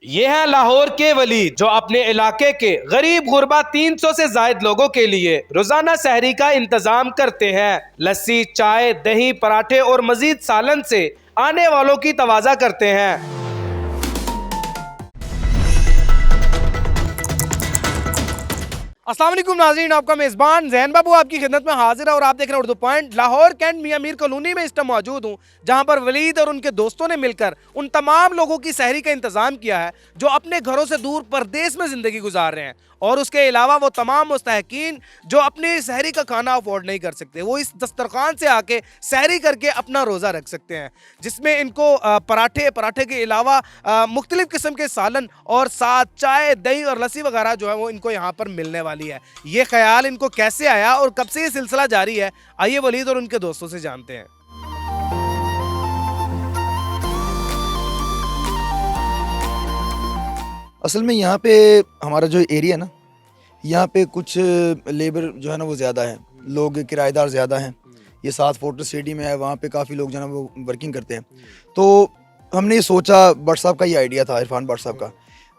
ये है लाहौर के वली जो अपने इलाके के गरीब गुरबा 300 से जायद लोगों के लिए रोजाना सहरी का इंतजाम करते हैं। लस्सी, चाय, दही, पराठे और मजीद सालन से आने वालों की तवाजा करते हैं। अस्सलाम वालेकुम नाज़रीन, आपका मेज़बान ज़ैन बाबू आपकी खिदमत में हाजिर है और आप देख रहे हैं उर्दू पॉइंट। लाहौर कैंट मियां मीर कॉलोनी में इस टाइम मौजूद हूँ, जहाँ पर वलीद और उनके दोस्तों ने मिलकर उन तमाम लोगों की सहरी का इंतज़ाम किया है जो अपने घरों से दूर परदेश में ज़िंदगी गुजार रहे हैं, और उसके अलावा वो तमाम मुस्तहकीन जो अपनी सहरी का खाना अफोर्ड नहीं कर सकते, वो इस दस्तरखान से आके सहरी करके अपना रोज़ा रख सकते हैं, जिसमें इनको पराठे के अलावा मुख्तलिफ़ किस्म के सालन और साथ चाय, दही और लस्सी वगैरह जो है वो इनको यहाँ पर मिलने वाली है। ये ख्याल इनको कैसे आया और कब से ये सिलसिला जारी है, आइए वलीद और उनके दोस्तों से जानते हैं। असल में यहाँ पे हमारा जो एरिया ना, यहाँ पे कुछ लेबर जो है ना वो ज़्यादा है, लोग किराएदार ज़्यादा हैं। ये साथ फोर्ट सिटी में है, वहाँ पे काफ़ी लोग जो है ना वो वर्किंग करते हैं। तो हमने ये सोचा, भट्ट साहब का ये आइडिया था, इरफान भट्ट साहब का,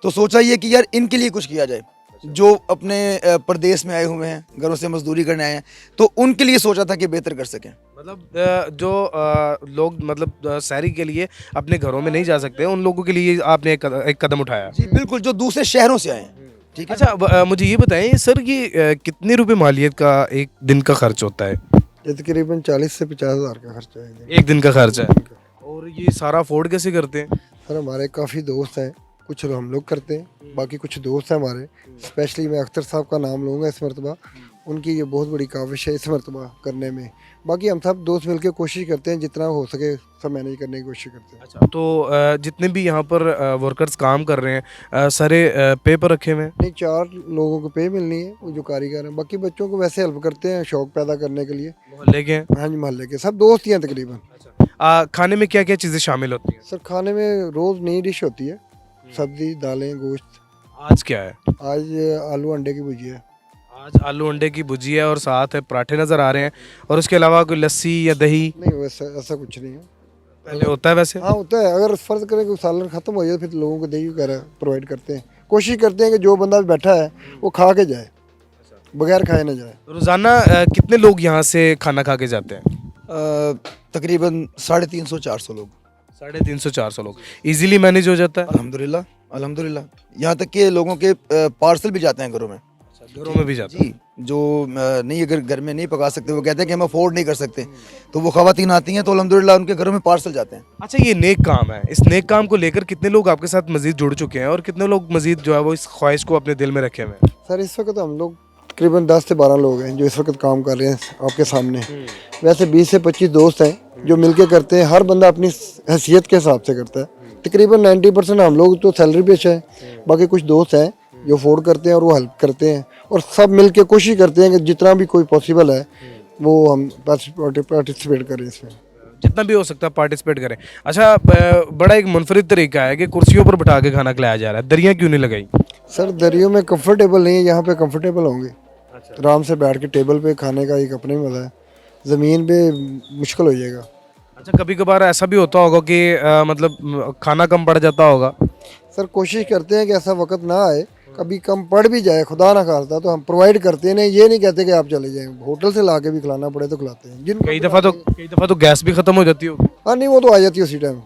तो सोचा ये कि यार इनके लिए कुछ किया जाए जो अपने प्रदेश में आए हुए हैं, घरों से मजदूरी करने आए हैं, तो उनके लिए सोचा था कि बेहतर कर सकें। मतलब जो लोग मतलब सहरी के लिए अपने घरों में नहीं जा सकते, उन लोगों के लिए आपने एक कदम उठाया। जी बिल्कुल, जो दूसरे शहरों से आए हैं। ठीक है। अच्छा, मुझे ये बताएं सर, ये कितने रुपए मालियत का एक दिन का खर्च होता है? ये तकरीबन 40 से 50 हज़ार का खर्चा है। एक दिन का खर्च है। और ये सारा अफोर्ड कैसे करते हैं? सर हमारे काफ़ी दोस्त हैं, कुछ हम लोग करते हैं, बाकी कुछ दोस्त हैं हमारे। स्पेशली मैं अख्तर साहब का नाम लूँगा इस मरतबा, उनकी ये बहुत बड़ी काविश है इस मरतबा करने में। बाकी हम सब दोस्त मिलकर कोशिश करते हैं, जितना हो सके सब मैनेज करने की कोशिश करते हैं। अच्छा, तो जितने भी यहाँ पर वर्कर्स काम कर रहे हैं, सारे पे पर रखे हुए हैं? नहीं, 4 लोगों को पे मिलनी है, वो जो कारीगर हैं। बाकी बच्चों को वैसे हेल्प करते हैं शौक पैदा करने के लिए। मोहल्ले के हैं? हाँ जी, मोहल्ले के सब दोस्त ही हैं तकरीबन। खाने में क्या क्या चीज़ें शामिल होती हैं? सर खाने में रोज़ नई डिश होती है, सब्ज़ी, दालें, गोश्त। आज क्या है? आज आलू अंडे की भुजिया है। आज आलू अंडे की भुजिया और साथ है पराठे नज़र आ रहे हैं, और उसके अलावा कोई लस्सी या दही? नहीं, वैसा ऐसा कुछ नहीं है। पहले होता है वैसे? हाँ होता है, अगर फ़र्ज़ करें कि सालन ख़त्म हो जाए फिर लोगों को दही वगैरह प्रोवाइड करते हैं। कोशिश करते हैं कि जो बंदा बैठा है वो खा के जाए, बगैर खाए ना जाए। रोज़ाना कितने लोग यहाँ से खाना खा के जाते हैं? तकरीबन 350-400 लोग। 350-400 लोग इजीली मैनेज हो जाता है? अल्हम्दुलिल्लाह, अल्हम्दुलिल्लाह। यहाँ तक कि लोगों के पार्सल भी जाते हैं घरों में। घरों में भी जाता है? जी, जो नहीं, अगर घर में नहीं पका सकते, वो कहते हैं कि हम अफोर्ड नहीं कर सकते, तो वो ख़वातीन आती हैं, तो अल्हम्दुलिल्लाह उनके घरों में पार्सल जाते हैं। अच्छा, ये नेक काम है, इस नेक काम को लेकर कितने लोग आपके साथ मजीद जुड़ चुके हैं और कितने लोग मजीद जो है वो इस ख्वाहिश को अपने दिल में रखे हुए हैं? सर इस वक्त हम लोग तकरीबन 10 से 12 लोग हैं जो इस वक्त काम कर रहे हैं आपके सामने। वैसे 20 से 25 दोस्त हैं जो मिलके करते हैं, हर बंदा अपनी हैसियत के हिसाब से करता है। तकरीबन 90% हम लोग तो सैलरी पेश है, बाकी कुछ दोस्त हैं जो अफोर्ड करते हैं और वो हेल्प करते हैं, और सब मिलके कोशिश करते हैं कि जितना भी कोई पॉसिबल है वो हम पार्टिसिपेट करें इसमें, जितना भी हो सकता है पार्टिसिपेट करें। अच्छा, बड़ा एक मुनफरिद तरीका है कि कुर्सियों पर बिठा के खाना खिलाया जा रहा है, दरियाँ क्यों नहीं लगाई? सर दरियों में कंफर्टेबल नहीं है, यहाँ पे कंफर्टेबल होंगे। आराम से बैठ के टेबल पे खाने का एक अपना ही मज़ा है, ज़मीन पे मुश्किल हो जाएगा। अच्छा, कभी कभार ऐसा भी होता होगा कि मतलब खाना कम पड़ जाता होगा? सर कोशिश करते हैं कि ऐसा वक्त ना आए, कभी कम पड़ भी जाए खुदा ना खास्ता तो हम प्रोवाइड करते हैं, नहीं ये नहीं कहते कि आप चले जाएं, होटल से ला के भी खिलाना पड़े तो खिलाते हैं। कई दफ़ा तो गैस भी ख़त्म हो जाती होगी? हाँ नहीं, वो तो आ जाती है उसी टाइम,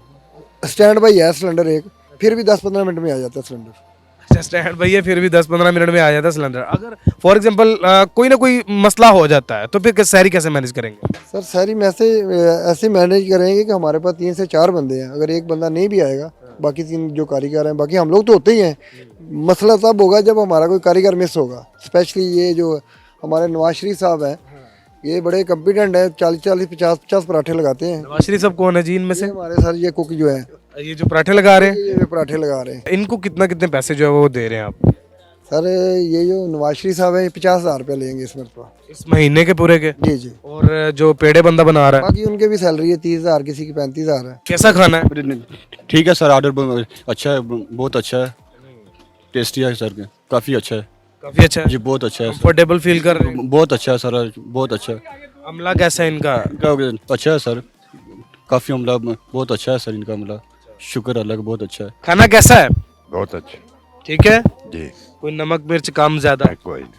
स्टैंड बाई है सिलेंडर एक, फिर भी 10-15 मिनट में आ जाता है सिलेंडर। अच्छा, स्टैंड भैया फिर भी 10-15 मिनट में आ जाता है सिलेंडर। अगर फॉर एग्जांपल कोई ना कोई मसला हो जाता है तो फिर सहरी कैसे मैनेज करेंगे? सर सारी ऐसे मैनेज करेंगे कि हमारे पास 3 से 4 बंदे हैं, अगर एक बंदा नहीं भी आएगा बाकी 3 जो कारीगर हैं, बाकी हम लोग तो होते ही हैं। मसला तब होगा जब हमारा कोई कारीगर मिस होगा। स्पेशली ये जो हमारे नवाज शरीफ साहब हैं, ये बड़े कॉम्पिटेंट हैं, 40-40, 50-50 पराठे लगाते हैं। नवाज शरीफ साहब कौन है जी इनमें से? हमारे सर ये कुक जो है, ये जो पराठे लगा रहे हैं, ये पराठे लगा रहे हैं। इनको कितने पैसे जो है वो दे रहे हैं आप? सर ये जो नवाज शरीफ साहब है 50,000 रुपये लेंगे इस मरतबा, इस महीने के पूरे के? जी जी। और जो पेड़े बंदा बना रहा है, बाकी उनके भी सैलरी है 30,000, किसी की 35,000 है। कैसा खाना है? ठीक है सर, ऑर्डर अच्छा है, बहुत अच्छा है, टेस्टी है सर, काफ़ी अच्छा है। काफी अच्छा है जी बहुत अच्छा है सर, कंफर्टेबल फील कर रहे हैं? बहुत अच्छा है सर, बहुत अच्छा है। अमला कैसा है इनका? इनका अच्छा है सर, काफ़ी अमला बहुत अच्छा है सर इनका अमला, शुक्र अल्लाह का, बहुत अच्छा है। खाना कैसा है? बहुत अच्छे ठीक है, जी। कोई नमक मिर्च कम ज्यादा, कोई नहीं,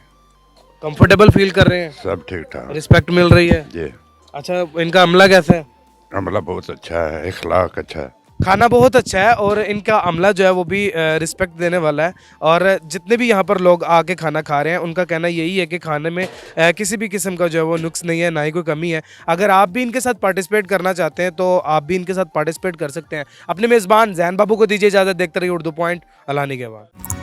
कंफर्टेबल फील कर रहे हैं, सब ठीक ठाक रिस्पेक्ट मिल रही है। जी। अच्छा, इनका अमला कैसा है? अमला बहुत अच्छा है, इखलाक अच्छा है। खाना बहुत अच्छा है और इनका अमला जो है वो भी रिस्पेक्ट देने वाला है। और जितने भी यहाँ पर लोग आके खाना खा रहे हैं उनका कहना यही है कि खाने में किसी भी किस्म का जो है वो नुक्स नहीं है, ना ही कोई कमी है। अगर आप भी इनके साथ पार्टिसिपेट करना चाहते हैं तो आप भी इनके साथ पार्टिसिपेट कर सकते हैं। अपने मेज़बान जैन बाबू को दीजिए इजाज़त। देखते रहिए उर्दू पॉइंट। अल्लाह निगहबान।